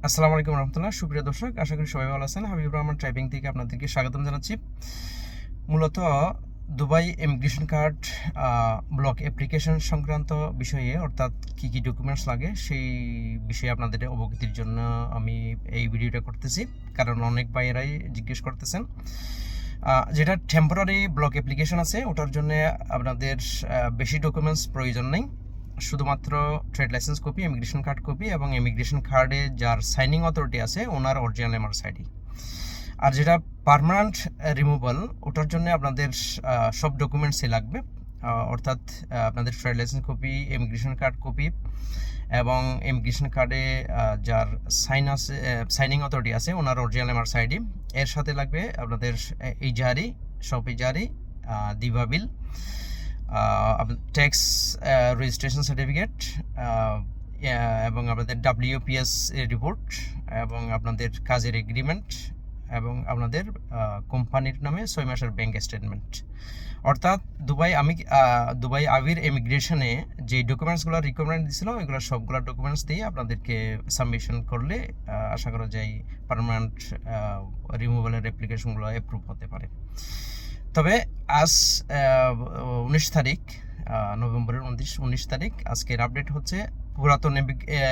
আসসালামু আলাইকুম রহমতুল্লাহ। সুপ্রিয় দর্শক, আশা করি সবাই ভালো আছেন। হাবিবুর রহমান টাইপিং থেকে আপনাদেরকে স্বাগতম জানাচ্ছি। মূলত Dubai immigration card block application সংক্রান্ত বিষয়ে, অর্থাৎ কী কী ডকুমেন্টস লাগে সেই বিষয়ে আপনাদের অবগতির জন্য আমি এই ভিডিওটা করতেছি, কারণ অনেক ভাইয়েরাই জিজ্ঞেস করতেছেন। যেটা টেম্পোরারি ব্লক অ্যাপ্লিকেশন আছে, ওটার জন্য আপনাদের বেশি ডকুমেন্টস প্রয়োজন নেই। শুধুমাত্র trade licence copy, immigration card copy এবং ইমিগ্রেশন কার্ডে যার সাইনিং অথরিটি আছে ওনার অরিজিনাল এমআরএস আইডি। আর যেটা পার্মানেন্ট রিমুভাল, ওটার জন্য আপনাদের সব ডকুমেন্টসই লাগবে, অর্থাৎ আপনাদের trade licence copy, immigration card copy এবং ইমিগ্রেশন কার্ডে যার সাইনিং অথরিটি আছে ওনার অরিজিনাল এমআরএস আইডি। এর সাথে লাগবে আপনাদের ইজারি, সব ইজারি, দিভা বিল, ট্যাক্স রেজিস্ট্রেশন সার্টিফিকেট এবং আপনাদের ডাব্লিউপিএস রিপোর্ট এবং আপনাদের কাজের এগ্রিমেন্ট এবং আপনাদের কোম্পানির নামে 6 মাসের ব্যাংক স্টেটমেন্ট। অর্থাৎ দুবাই আবির ইমিগ্রেশনে যে ডকুমেন্টসগুলো রিকমেন্ড দিয়েছিল ওইগুলো সবগুলো ডকুমেন্টস দিয়ে আপনাদেরকে সাবমিশন করলে আশা করা যায় পার্মানেন্ট রিমুভালের অ্যাপ্লিকেশনগুলো অ্যাপ্রুভ হতে পারে। তবে আজ 19 তারিখ, নভেম্বরের 19 তারিখ, আজকের আপডেট হচ্ছে পুরাতন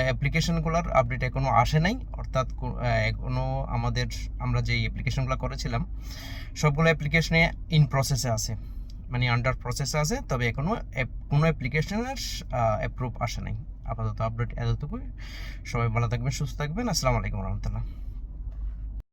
অ্যাপ্লিকেশনগুলোর আপডেট এখনও আসে নাই। অর্থাৎ এখনও আমরা যে অ্যাপ্লিকেশনগুলো করেছিলাম সবগুলো অ্যাপ্লিকেশনে ইন প্রসেসে আছে, মানে আন্ডার প্রসেসে আছে, তবে এখনও কোনো অ্যাপ্লিকেশনের অ্যাপ্রুভ আসে নাই। আপাতত আপডেট এতটুকুই। সবাই ভালো থাকবেন, সুস্থ থাকবেন। আসসালামু আলাইকুম রহমতুল্লাহ।